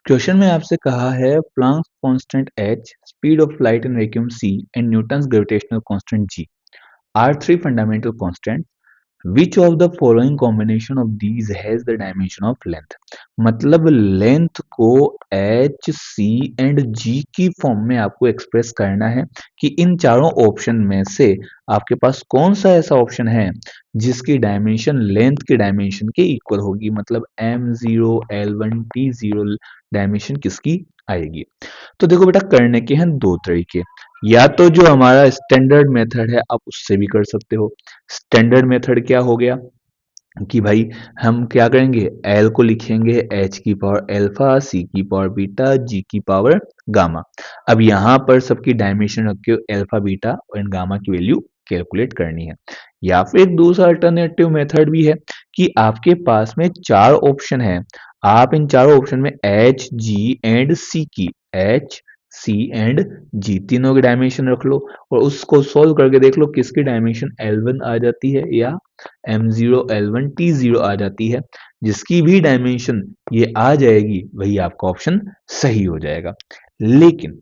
Question में आपसे कहा है Planck's constant h, speed of light in vacuum c and Newton's gravitational constant g are three fundamental constants. Which of the following combination of these has the dimension of length? मतलब length को h, c and g की form में आपको express करना है कि इन चारों option में से आपके पास कौन सा ऐसा ऑप्शन है जिसकी डायमेंशन लेंथ की डायमेंशन के इक्वल होगी। मतलब m0 l1 t0 डायमेंशन किसकी आएगी। तो देखो बेटा, करने के हैं दो तरीके। या तो जो हमारा स्टैंडर्ड मेथड है आप उससे भी कर सकते हो। स्टैंडर्ड मेथड क्या हो गया कि भाई हम क्या करेंगे, एल को लिखेंगे एच की पावर एल्फा, सी की पावर बीटा, जी की पावर गामा। अब यहाँ पर सबकी डायमेंशन रख के एल्फा, बीटा और गामा की वैल्यू कैलकुलेट करनी है। या फिर एक दूसरा अल्टरनेटिव मेथड भी है कि आपके पास में चार ऑप्शन है, आप इन चारों ऑप्शन में एच, जी एंड सी की, एच, सी एंड जी तीनों की डायमेंशन रख लो और उसको सोल्व करके देख लो किसकी डायमेंशन L1 आ जाती है या M0 L1 T0 आ जाती है। जिसकी भी डायमेंशन ये आ जाएगी वही आपका ऑप्शन सही हो जाएगा। लेकिन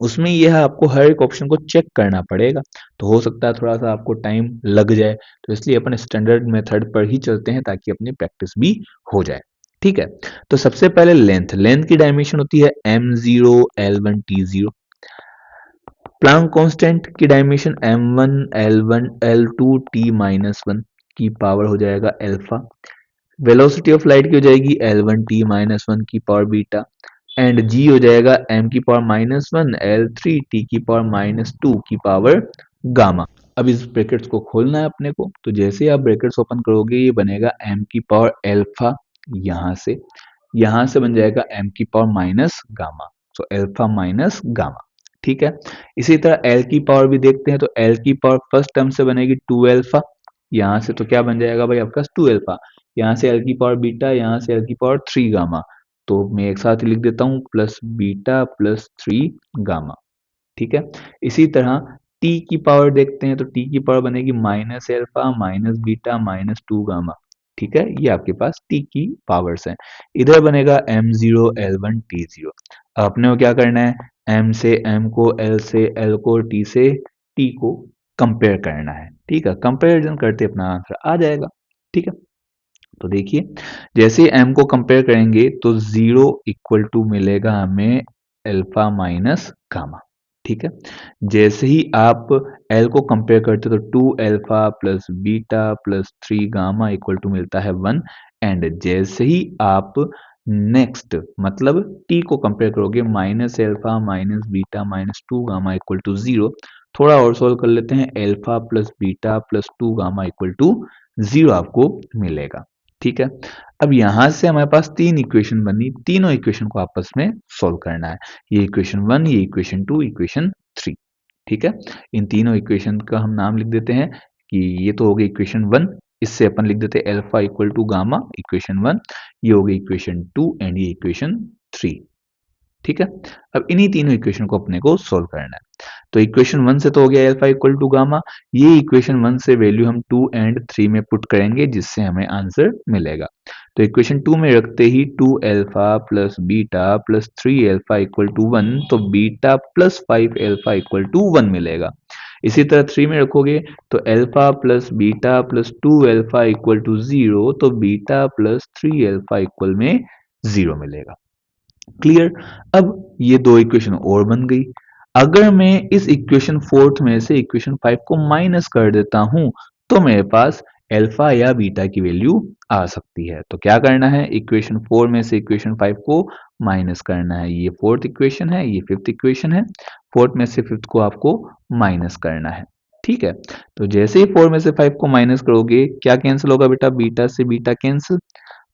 उसमें यह आपको हर एक ऑप्शन को चेक करना पड़ेगा, तो हो सकता है थोड़ा सा आपको टाइम लग जाए। तो इसलिए अपन स्टैंडर्ड मेथड पर ही चलते हैं ताकि अपनी प्रैक्टिस भी हो जाए। ठीक है, तो सबसे पहले लेंथ लेंथ की डायमेंशन होती है M0 L1 T0। Planck constant की dimension m1 l1 l2 t-1 की पावर हो जाएगा अल्फा। वेलोसिटी ऑफ लाइट की हो जाएगी l1 t-1 की पावर बीटा एंड g हो जाएगा m की पावर -1 l3 t की पावर -2 की पावर गामा। अब इस ब्रैकेट्स को खोलना है अपने को, तो जैसे ही आप ब्रैकेट्स ओपन करोगे ये बनेगा m की पावर अल्फा, यहाँ से बन जाएगा m की पावर माइनस गामा, तो अल्फा माइनस गामा। ठीक है, इसी तरह L की पावर भी देखते हैं, तो L की पावर फर्स्ट टर्म से बनेगी 2 अल्फा, यहाँ से तो क्या बन जाएगा भाई आपका 2 अल्फा, यहाँ से L की पावर बीटा, यहाँ से L की पावर 3 गामा। तो मैं एक साथ लिख देता हूँ प्लस बीटा प्लस 3 गामा। ठीक है, इसी तरह T की पावर देखते हैं, तो T की पावर बनेगी minus alpha minus beta -2 gamma. ठीक है, ये आपके पास T की पावर्स हैं। इधर बनेगा M0 L1 T0। अब अपने को क्या करना है, M से M को, L से L को, T से T को कंपेयर करना है। ठीक है, कंपेरिजन करते अपना आंसर आ जाएगा। ठीक है, तो देखिए जैसे m को कंपेयर करेंगे तो 0 इक्वल टू मिलेगा हमें अल्फा माइनस गामा। ठीक है, जैसे ही आप l को कंपेयर करते हो तो 2 alpha plus beta plus 3 gamma equal to मिलता है 1। एंड जैसे ही आप नेक्स्ट मतलब t को कंपेयर करोगे minus alpha minus beta -2 gamma equal to 0। थोड़ा और सोल्व कर लेते हैं, alpha plus beta plus 2 gamma equal to 0 आपको मिलेगा। ठीक है, अब यहां से हमारे पास तीन इक्वेशन बनी, तीनों इक्वेशन को आपस में सोल्व करना है। ये इक्वेशन 1, ये इक्वेशन 2, इक्वेशन 3। ठीक है, इन तीनों इक्वेशन का हम नाम लिख देते हैं कि ये तो हो गई इक्वेशन 1, इससे अपन लिख देते हैं alpha equal to gamma, equation 1। ये हो गई इक्वेशन 2 एंड ये इक्वेशन 3। ठीक है, अब इन्हीं तीनों इक्वेशन को अपने को सोल्व करना है। तो इक्वेशन 1 से तो हो गया अल्फा इक्वल टू गामा, ये इक्वेशन 1 से वैल्यू हम 2 एंड 3 में पुट करेंगे जिससे हमें आंसर मिलेगा। तो इक्वेशन 2 में रखते ही 2 alpha plus beta plus 3 alpha equal to 1, तो beta plus 5 alpha equal to 1 मिलेगा। इसी तरह 3 में रखोगे तो alpha plus beta plus 2 alpha equal to 0, तो बीटा प्लस 3 अल्फा इक्वल में 0 मिलेगा। क्लियर। अब ये दो इक्वेशन और बन गई। अगर मैं इस इक्वेशन 4 में से इक्वेशन 5 को माइनस कर देता हूं तो मेरे पास अल्फा या बीटा की वैल्यू आ सकती है। तो क्या करना है, इक्वेशन 4 में से इक्वेशन 5 को माइनस करना है। ये फोर्थ इक्वेशन है, ये फिफ्थ इक्वेशन है, फोर्थ में से फिफ्थ को आपको माइनस करना है। ठीक है, तो जैसे ही 4 में से 5 को माइनस करोगे क्या कैंसिल होगा बेटा, बीटा से बीटा कैंसिल,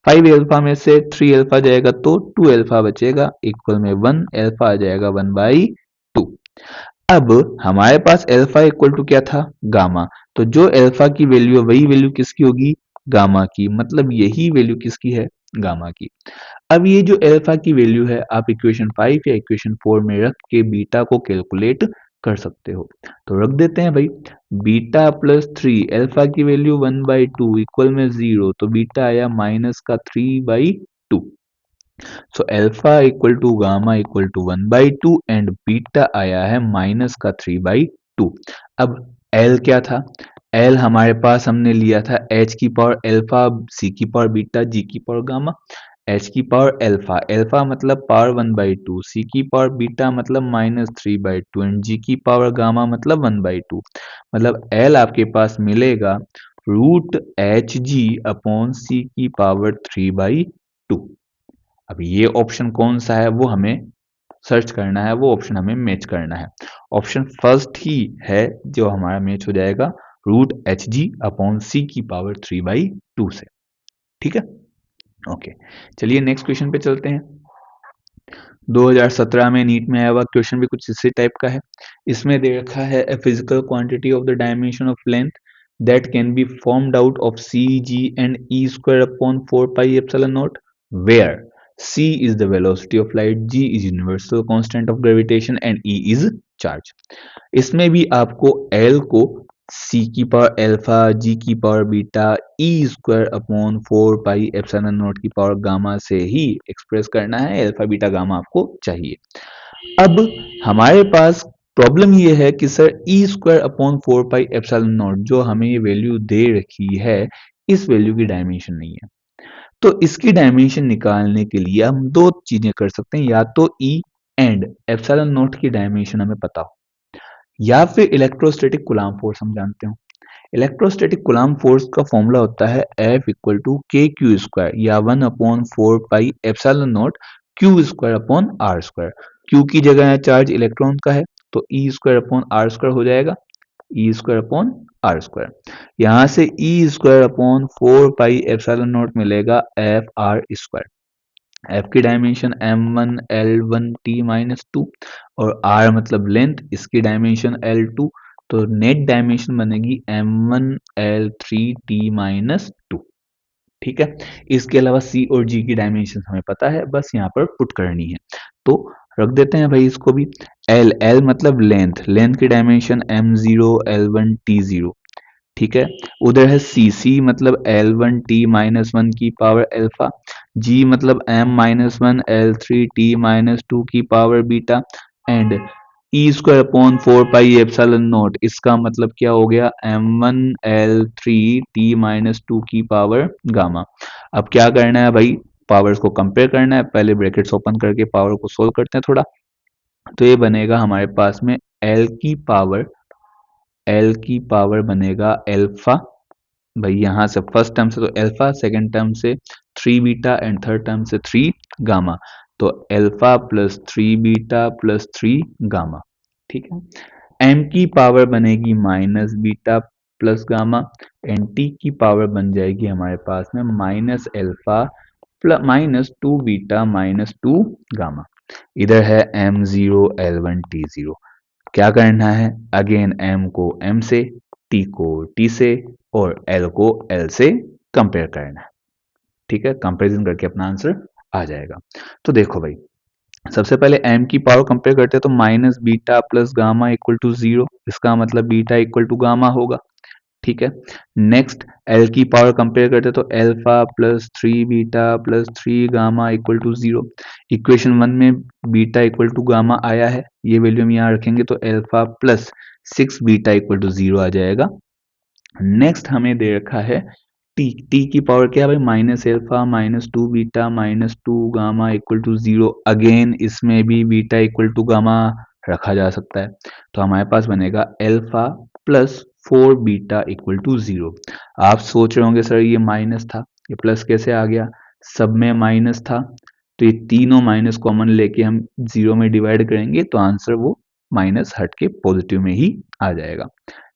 5 अल्फा में से 3 अल्फा जाएगा तो 2 अल्फा बचेगा इक्वल में 1 अल्फा आ जाएगा 1/2। अब हमारे पास अल्फा इक्वल टू क्या था, गामा। तो जो अल्फा की वैल्यू है वही वैल्यू किसकी होगी, गामा की। मतलब यही वैल्यू किसकी है, गामा की। अब ये जो अल्फा की वैल्यू है आप इक्वेशन 5 या इक्वेशन 4 में रख के बीटा को कैलकुलेट कर सकते हो। तो रख देते हैं भाई, बीटा प्लस 3 अल्फा की वैल्यू 1/2 इक्वल में 0, तो बीटा आया माइनस का 3/2। So alpha equal to gamma equal to 1/2 and beta आया है माइनस का 3/2। अब एल क्या था? एल हमारे पास हमने लिया था एच की पावर अल्फा, सी की पावर बीटा, जी की पावर गामा। एच की पावर अल्फा, अल्फा मतलब पावर 1/2, सी की पावर बीटा मतलब -3/2 एंड जी की पावर गामा मतलब 1/2। मतलब एल आपके पास मिलेगा √HG अपॉन सी की पावर 3/2। अब ये ऑप्शन कौन सा है वो हमें सर्च करना है, वो ऑप्शन हमें मैच करना है। ऑप्शन फर्स्ट ही है जो हमारा मैच हो जाएगा √HG अपॉन सी की पावर 3/2 से। ठीक है, ओके। चलिए नेक्स्ट क्वेश्चन पे चलते हैं। 2017 में नीट में आया हुआ क्वेश्चन भी कुछ इसी टाइप का है। इसमें दे रखा है a physical quantity of the dimension of length that can be formed out of C G and E square upon 4 pi epsilon not where c is the velocity of light, g is universal constant of gravitation and e is charge। इसमें भी आपको L को c की power alpha, g की power beta, e square upon 4 pi epsilon not की power gamma से ही express करना है। अल्फा बीटा गामा आपको चाहिए। अब हमारे पास प्रॉब्लम ये है कि sir E square upon 4 pi epsilon not जो हमें ये वैल्यू दे रखी है, इस वैल्यू की डायमेंशन नहीं है। तो इसकी डायमेंशन निकालने के लिए हम दो चीजें कर सकते हैं, या तो ई एंड एप्सिलॉन नॉट की डायमेंशन हमें पता हो, या फिर इलेक्ट्रोस्टैटिक कूलम्ब फोर्स हम जानते हो। इलेक्ट्रोस्टैटिक कूलम्ब फोर्स का फॉर्मूला होता है F equal to K Q square या 1/4 pi epsilon naught Q square upon R square. Q की जगह है चार्ज इलेक्ट्रॉन का है, तो E square upon R square हो जाएगा, E square upon R square. यहाँ से E square upon 4 pi epsilon naught मिलेगा एफ आर स्क्वायर। एफ की डायमेंशन m1l1t-2 और r मतलब लेंथ, इसकी डायमेंशन l2, तो नेट डायमेंशन बनेगी m1l3t-2। ठीक है, इसके अलावा c और g की डायमेंशन हमें पता है, बस यहाँ पर पुट करनी है। तो रख देते हैं भाई इसको भी। l मतलब लेंथ, लेंथ की डायमेंशन m0l1t0। ठीक है, उधर है सी मतलब l1t-1 की पावर अल्फा, जी मतलब m-1l3t-2 की power beta and E square upon 4 pi epsilon not, इसका मतलब क्या हो गया m1l3t-2 की पावर गामा। अब क्या करना है भाई, पावर्स को कंपेयर करना है। पहले ब्रैकेट्स ओपन करके पावर को सोल्व करते हैं थोड़ा। तो ये बनेगा हमारे पास में एल की पावर बनेगा अल्फा, भाई यहाँ से फर्स्ट टर्म से तो अल्फा, सेकेंड टर्म से 3 बीटा एंड थर्ड टर्म से 3 गामा। तो alpha plus 3 beta plus 3 gamma. ठीक है, एम की पावर बनेगी -beta plus gamma and T की पावर बन जाएगी हमारे पास में -अल्फा प्लस -2 बीटा -2 गामा। इधर है m0l1t0। क्या करना है, अगेन m को m से, t को t से और l को l से कंपेयर करना है। ठीक है, कंपैरिजन करके अपना आंसर आ जाएगा। तो देखो भाई, सबसे पहले m की पावर कंपेयर करते हैं तो -beta plus gamma equal to 0, इसका मतलब बीटा इक्वल टू गामा होगा। ठीक है, नेक्स्ट L की पावर कंपेयर करते हैं तो alpha plus 3 beta plus 3 gamma equal to 0। Equation 1 में बीटा इक्वल टू गामा आया है, ये वैल्यू हम यहाँ रखेंगे तो alpha plus 6 beta equal to 0 आ जाएगा। नेक्स्ट हमें दे रखा है टी की पावर क्या है भाई, -alpha -2 beta -2 gamma equal to 0। Again इसमें भी बीटा इक्वल टू गामा रखा जा सकता है, तो हमारे पास बनेगा alpha plus 4 beta equal to 0। आप सोच रहे होंगे सर ये माइनस था, ये प्लस कैसे आ गया, सब में माइनस था, तो ये तीनों माइनस कॉमन लेके हम 0 में डिवाइड करेंगे तो आंसर वो माइनस हट के पॉजिटिव में ही आ जाएगा।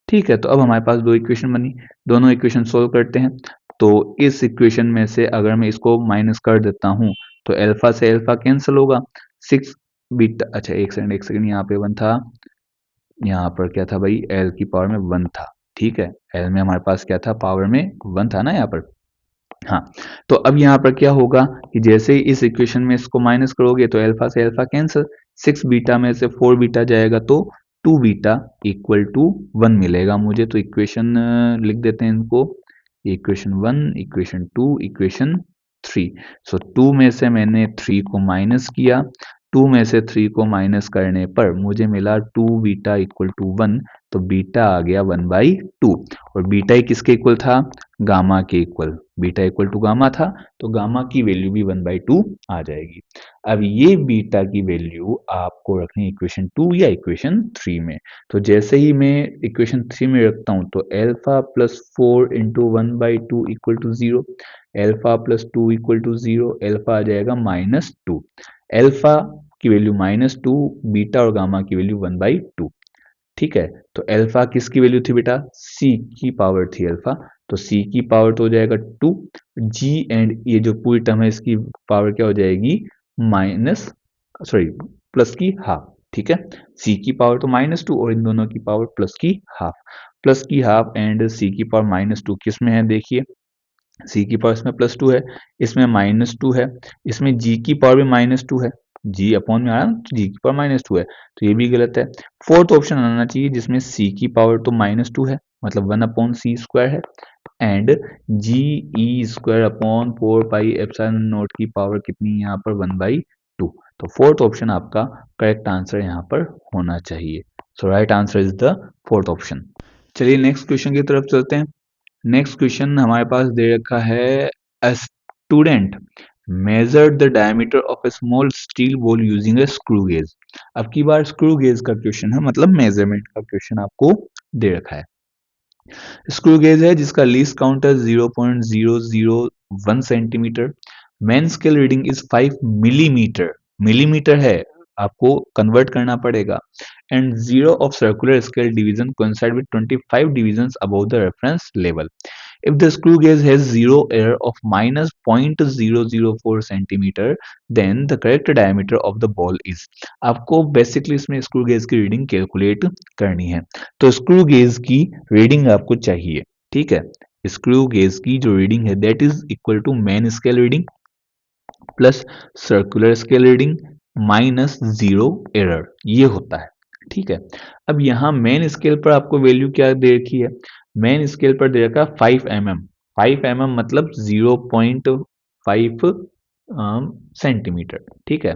ठीक है, तो अब हमारे पास दो इक्वेशन बनी, दोनों इक्वेशन सोल्व करते हैं। तो इस इक्वेशन में से अगर मैं इसको माइनस कर देता हूँ तो अल्फा से अल्फा कैंसिल होगा, 6 बीटा, अच्छा एक सेकंड यहाँ पे 1 था, यहाँ पर क्या था भाई, एल की पावर में 1 था। ठीक है, एल में हमारे पास क्या था, पावर में 1 था ना यहाँ पर। हाँ, तो अब यहाँ पर क्या होगा कि जैसे ही इस इक्वेशन में इसको माइनस करोगे तो अल्फा से अल्फा कैंसिल, 6 बीटा में से 4 बीटा जाएगा तो 2 बीटा इक्वल टू 1 मिलेगा मुझे। तो इक्वेशन लिख देते हैं इनको, इक्वेशन 1, इक्वेशन 2, इक्वेशन 3। सो 2 में से मैंने 3 को माइनस किया, 2 में से 3 को माइनस करने पर मुझे मिला 2 बीटा इक्वल टू 1, तो बीटा आ गया 1/2। और बीटा ही किसके इक्वल था? गामा के equal. Beta equal to gamma था, तो गामा की वैल्यू भी 1/2 आ जाएगी। अब ये बीटा की वैल्यू आपको रखनी है इक्वेशन 2 या इक्वेशन 3 में। तो जैसे ही मैं इक्वेशन 3 में रखता हूँ तो alpha plus 4 into 1/2 equal to 0, alpha plus 2 equal to 0, alpha आ जाएगा -2। एल्फा की वैल्यू -2, बीटा और गामा की वैल्यू 1/2। ठीक है, तो एल्फा किसकी वैल्यू थी बेटा? सी की पावर थी एल्फा, तो सी की पावर तो हो जाएगा 2, जी एंड ये जो पूरी टर्म है इसकी पावर क्या हो जाएगी? माइनस, सॉरी, प्लस की हाफ। ठीक है, सी की पावर तो -2 और इन दोनों की पावर प्लस की हाफ। प्लस की हाफ एंड सी की पावर -2 किस में है? देखिए, सी की पावर इसमें +2 है, इसमें -2 है, इसमें जी की पावर भी -2 है। जी अपॉन में आ रहा है ना, तो जी की पावर -2 है, तो ये भी गलत है। फोर्थ ऑप्शन आना चाहिए जिसमें सी की पावर तो -2 है, मतलब 1/c² है, and G E square upon 4πε0 की पावर कितनी है यहाँ पर? 1/2। तो फोर्थ ऑप्शन आपका करेक्ट आंसर यहाँ पर होना चाहिए। So right answer is the fourth option. चलिए नेक्स्ट क्वेश्चन की तरफ चलते हैं। नेक्स्ट क्वेश्चन हमारे पास दे रखा है, a student measured the diameter of a small steel ball using a screw gauge. अब की बार स्क्रू गेज का क्वेश्चन है, मतलब मेजरमेंट का क्वेश्चन आपको दे रखा है। स्क्रू गेज है जिसका लीस्ट काउंट है 0.001 centimetre. Main scale reading is 5 millimetre, millimetre है, आपको कन्वर्ट करना पड़ेगा। And zero of circular scale division coincide with 25 divisions above the reference level. If the screw gauge has zero error of -0.004 centimeter, then the correct diameter of the ball is। आपको basically इसमें screw gauge की reading calculate करनी है, तो screw gauge की reading आपको चाहिए। ठीक है, स्क्रू गेज की जो रीडिंग है that is equal to main scale reading plus circular scale reading minus zero error, ये होता है। ठीक है, अब यहाँ मेन स्केल पर आपको वैल्यू क्या दे रखी है? मेन स्केल पर दे रखा 5 mm, 5 mm मतलब 0.5 सेंटीमीटर। ठीक है,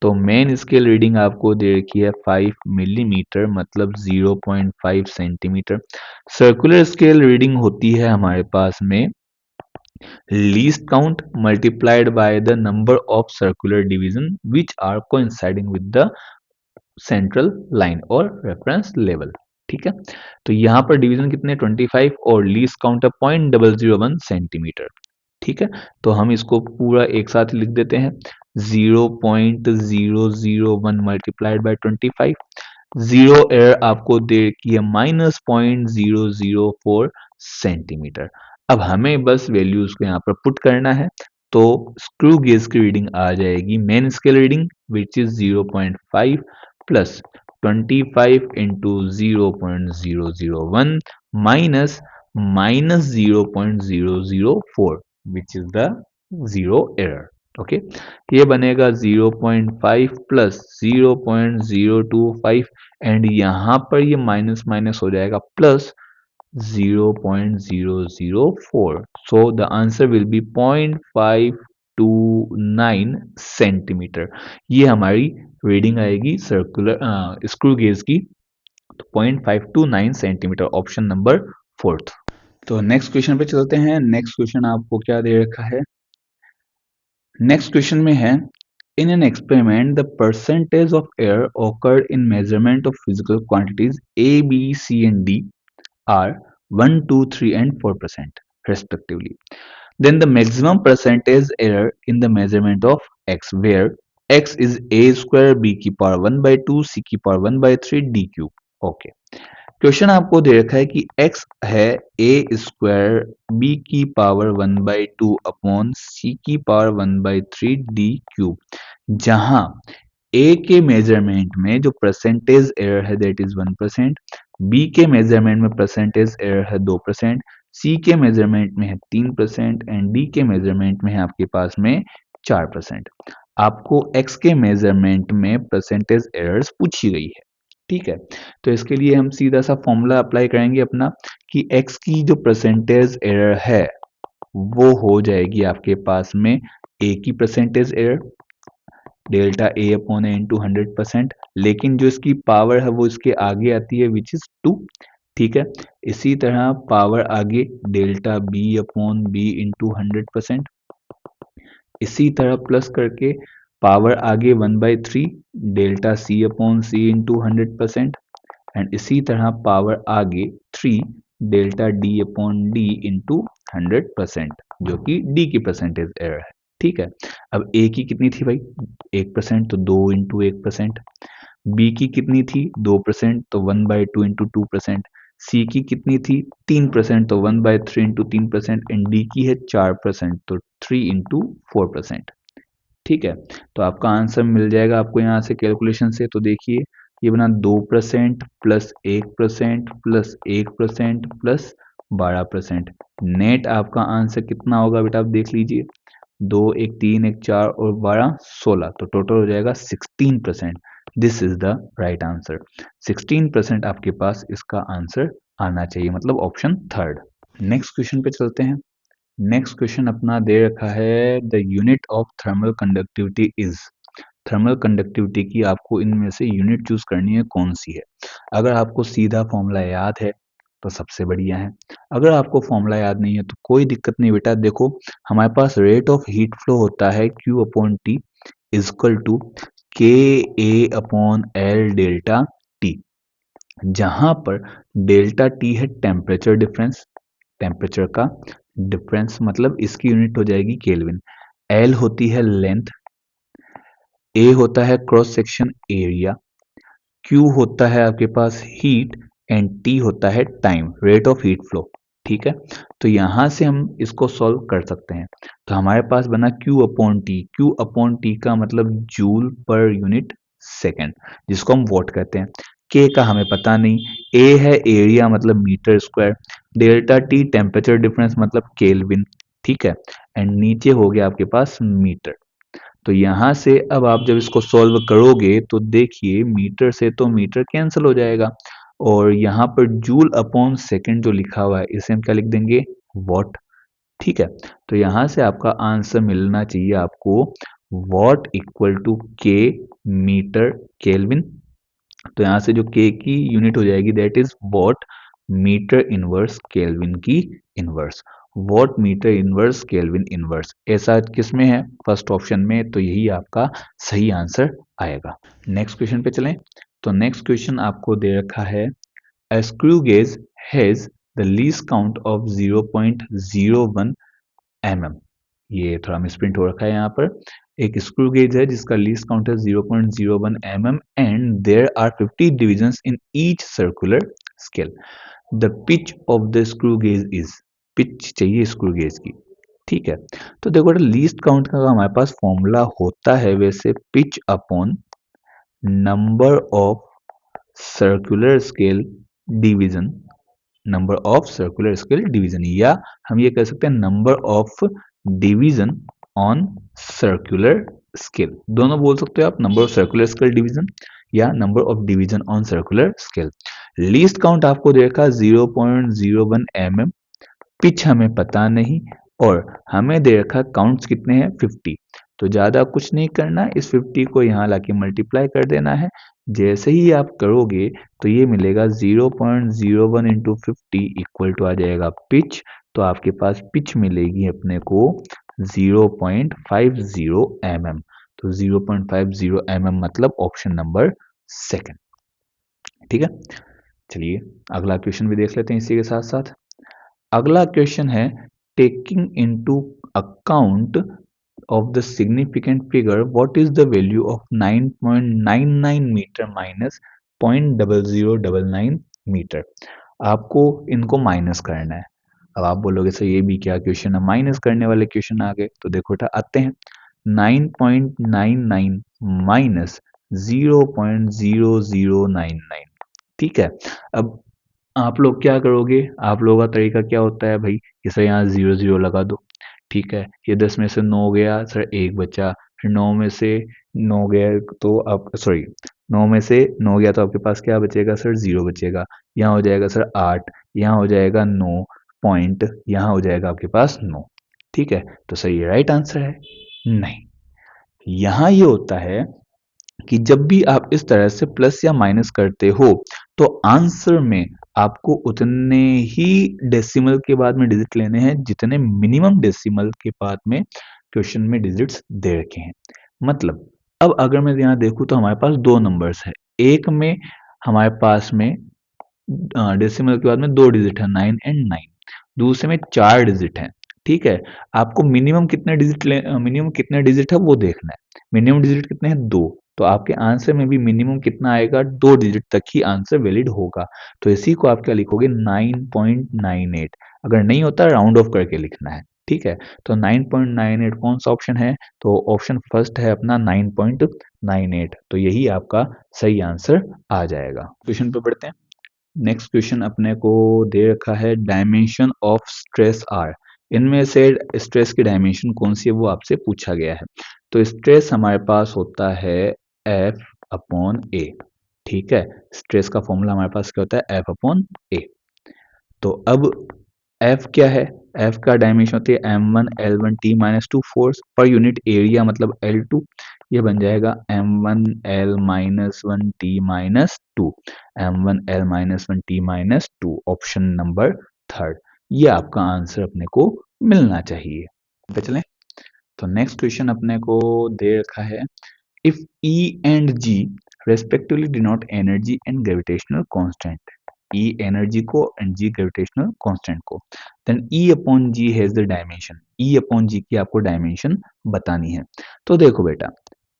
तो मेन स्केल रीडिंग आपको दे रखी है 5 मिलीमीटर मतलब 0.5 सेंटीमीटर। सर्कुलर स्केल रीडिंग होती है हमारे पास में least count multiplied by the number of circular division which are coinciding with the central line और reference level। ठीक है, तो यहाँ पर डिवीजन कितने? 25 और लीस्ट काउंट है 0.001 सेंटीमीटर। ठीक है, तो हम इसको पूरा एक साथ लिख देते हैं, 0.001 मल्टीप्लाइड बाय 25, जीरो एरर आपको दे की है -0.004 सेंटीमीटर। अब हमें बस वैल्यूज को यहाँ पर पुट करना है, तो स्क्रू गेज की रीडिंग आ जाएगी main scale reading which is 0.5 plus 25 into 0.001 minus -0.004 which is the zero error. Okay, ये बनेगा 0.5 प्लस 0.025 एंड यहाँ पर ये माइनस माइनस हो जाएगा plus 0.004। So the answer will be 0.529 centimetre. ये हमारी रीडिंग आएगी सर्कुलर स्क्रू गेज की, तो 0.529 सेंटीमीटर, ऑप्शन नंबर फोर्थ। तो नेक्स्ट क्वेश्चन पे चलते हैं। नेक्स्ट क्वेश्चन आपको क्या दे रखा है? नेक्स्ट क्वेश्चन में है, in an experiment the percentage of error occurred in measurement of physical quantities a b c and d are 1 2 3 and 4% respectively, then the maximum percentage error in the measurement of x where x is a square b की power 1 by 2 c की power 1 by 3 d cube। Okay, question आपको दे रखा है कि x है a square b की power 1/2 upon c की power 1/3 d cube, जहां a के मेजरमेंट में जो परसेंटेज एरर है दैट इज 1%, b के मेजरमेंट में परसेंटेज एरर है 2%, c के मेजरमेंट में है 3% एंड d के मेजरमेंट में है आपके पास में 4%। आपको x के मेजरमेंट में परसेंटेज एरर्स पूछी गई है। ठीक है, तो इसके लिए हम सीधा सा फॉर्मूला अप्लाई करेंगे अपना कि x की जो परसेंटेज एरर है वो हो जाएगी आपके पास में ए की percentage error, delta A upon A into 100%, लेकिन जो इसकी पावर है वो इसके आगे आती है विच इज 2। ठीक है, इसी तरह पावर आगे delta B upon B into 100%, इसी तरह प्लस करके पावर आगे 1/3 delta C upon C into 100%, and इसी तरह पावर आगे 3 delta D upon D into 100%, जो कि डी की परसेंटेज एरर है। ठीक है, अब ए की कितनी थी भाई 1%, तो 2 इंटू 1%, बी की कितनी थी 2%, तो 1/2 इंटू 2%, सी की कितनी थी 3%, तो 1/3 इंटू 3%, एंड डी की है 4%, तो 3 इंटू 4%। ठीक है, तो आपका आंसर मिल जाएगा आपको यहाँ से कैलकुलेशन से। तो देखिए ये बना 2% प्लस 1% प्लस 1% प्लस 12%, नेट आपका आंसर कितना होगा बेटा आप देख लीजिए, 2 1 3 1 4 और 12 16, तो टोटल हो जाएगा 16%। This is the right answer. 16% आपके पास इसका आंसर आना चाहिए, मतलब ऑप्शन थर्ड। नेक्स्ट क्वेश्चन पे चलते हैं। नेक्स्ट क्वेश्चन अपना दे रखा है the unit of thermal conductivity is. Thermal conductivity की आपको इनमें से यूनिट चूज करनी है, कौन सी है। अगर आपको सीधा फॉर्मूला याद है तो सबसे बढ़िया है, अगर आपको फॉर्मूला याद नहीं है तो कोई दिक्कत नहीं बेटा। देखो हमारे पास रेट ऑफ हीट फ्लो होता है Q upon T equal to K A upon L delta T, जहां पर डेल्टा टी है टेम्परेचर डिफरेंस, टेम्परेचर का डिफरेंस, मतलब इसकी यूनिट हो जाएगी केल्विन, एल होती है लेंथ, ए होता है क्रॉस सेक्शन एरिया, क्यू होता है आपके पास हीट, एंड टी होता है time, rate of heat flow. ठीक है, तो यहां से हम इसको सॉल्व कर सकते हैं। तो हमारे पास बना Q upon T, Q upon T का मतलब जूल पर यूनिट सेकेंड, जिसको हम वॉट कहते हैं। K का हमें पता नहीं, A है एरिया मतलब metre square, delta T temperature difference मतलब केल्विन। ठीक है, एंड नीचे हो गया आपके पास मीटर। तो यहां से अब आप जब इसको सॉल्व करोगे तो देखिए मीटर से तो मीटर कैंसिल हो जाएगा, और यहाँ पर जूल अपॉन सेकेंड जो लिखा हुआ है इसे हम क्या लिख देंगे वॉट। ठीक है, तो यहां से आपका आंसर मिलना चाहिए आपको watt equal to K metre kelvin. तो यहाँ से जो के की यूनिट हो जाएगी that is watt metre inverse kelvin की inverse, watt metre inverse kelvin inverse, ऐसा किस में है फर्स्ट ऑप्शन में, तो यही आपका सही आंसर आएगा। नेक्स्ट क्वेश्चन पे चलें। तो नेक्स्ट क्वेश्चन आपको दे रखा है a screw gauge has the least count of 0.01 mm। ये थोड़ा मिसप्रिंट हो रखा है यहाँ पर। एक स्क्रू गेज है जिसका लीस्ट काउंट है 0.01 mm and there are 50 divisions in each circular scale. The pitch of the screw gauge is, pitch चाहिए स्क्रू गेज की। ठीक है, तो देखो लीस्ट काउंट का हमारे पास फॉर्मूला होता है वैसे pitch upon number of circular scale division, number of circular scale division, या हम ये कह सकते हैं number of division on circular scale, दोनों बोल सकते हो आप, number of circular scale division या number of division on circular scale. Least count आपको देखा 0.01 mm, पिच हमें पता नहीं, और हमें दे रखा काउंट्स कितने हैं 50। तो ज़्यादा कुछ नहीं करना, इस 50 को यहाँ लाके मल्टीप्लाई कर देना है। जैसे ही आप करोगे तो ये मिलेगा 0.01 इंटू 50 इक्वल टू आ जाएगा पिच। तो आपके पास पिच मिलेगी अपने को 0.50 mm। तो 0.50 mm मतलब ऑप्शन नंबर सेकंड। ठीक है, चलिए अगला क्वेश्चन भी देख लेते हैं इसी के साथ साथ। अगला क्वेश्चन है taking into account of the significant figure what is the value of 9.99 metre minus 0.0099 metre. आपको इनको माइनस करना है। अब आप बोलोगे सर ये भी क्या क्वेश्चन है, माइनस करने वाले क्वेश्चन आ गए, तो देखो बेटा आते हैं 9.99 माइनस 0.0099। ठीक है, अब आप लोग क्या करोगे, आप लोगों का तरीका क्या होता है भाई, ये सर यहाँ 0 0 लगा दो। ठीक है, ये 10 में से 9 गया सर, एक बचा, फिर 9 में से 9 गया तो आप सॉरी 9 में से 9 गया तो आपके पास क्या बचेगा सर 0 बचेगा। यहाँ हो जाएगा सर 8, यहाँ हो जाएगा 9 पॉइंट, यहाँ हो जाएगा आपके पास 9। ठीक है, तो सर ये राइट आंसर है? नहीं। यहाँ ये होता है कि जब भी आप इस तरह से प्लस या माइनस करते हो तो आंसर में आपको उतने ही डेसिमल के बाद में डिजिट लेने हैं जितने मिनिमम डेसिमल के बाद में क्वेश्चन में डिजिट्स दे रखे हैं। मतलब अब अगर मैं यहाँ देखूँ तो हमारे पास दो नंबर्स है, एक में हमारे पास में डेसिमल के बाद में दो डिजिट है 9 एंड 9, दूसरे में चार डिजिट है। ठीक है, आपको मिनिमम कितने डिजिट मिनिमम कितने डिजिट है वो देखना है। मिनिमम डिजिट कितने हैं? दो। तो आपके आंसर में भी मिनिमम कितना आएगा? दो डिजिट तक ही आंसर वैलिड होगा। तो इसी को आप क्या लिखोगे? 9.98। अगर नहीं होता राउंड ऑफ करके लिखना है। ठीक है, तो 9.98 कौन सा ऑप्शन है? तो ऑप्शन फर्स्ट है अपना 9.98। तो यही आपका सही आंसर आ जाएगा। क्वेश्चन पे बढ़ते हैं। नेक्स्ट क्वेश्चन अपने को दे रखा है डायमेंशन ऑफ स्ट्रेस आर। इनमें से स्ट्रेस की डायमेंशन कौन सी है वो आपसे पूछा गया है। तो स्ट्रेस हमारे पास होता है एफ अपॉन ए। ठीक है, स्ट्रेस का फॉर्मूला हमारे पास क्या होता है? एफ अपॉन ए। तो अब एफ क्या है? एफ का डायमेंशन होती है m1 l1 t minus two force per unit area मतलब L2। ये बन जाएगा m1 l minus one T minus two, m1 l minus one T minus two, option number third. ये आपका आंसर अपने को मिलना चाहिए। पे चलें, तो नेक्स्ट क्वेश्चन अपने को दे रखा है if E and G respectively denote energy and gravitational constant, E energy को एंड G ग्रेविटेशनल कांस्टेंट को, then E upon G has the dimension. E upon G की आपको डायमेंशन बतानी है। तो देखो बेटा,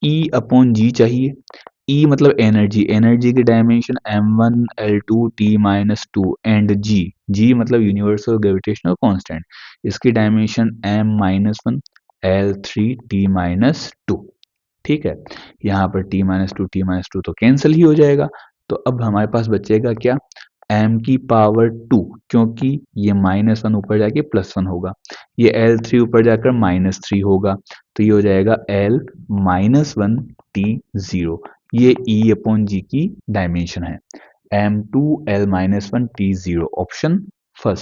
E अपॉन G चाहिए। E मतलब एनर्जी, एनर्जी की dimension m1 l2 t minus two and G मतलब यूनिवर्सल ग्रेविटेशनल कांस्टेंट, इसकी dimension m minus one l3 t minus two. ठीक है, यहाँ पर t-2 तो कैंसिल ही हो जाएगा। तो अब हमारे पास बचेगा क्या? m की पावर 2, क्योंकि ये -1 ऊपर जाके +1 होगा, ये l3 ऊपर जाकर -3 होगा, तो ये हो जाएगा l -1 t0। ये E अपॉन जी की डायमेंशन है, m2 l -1 t0, option first.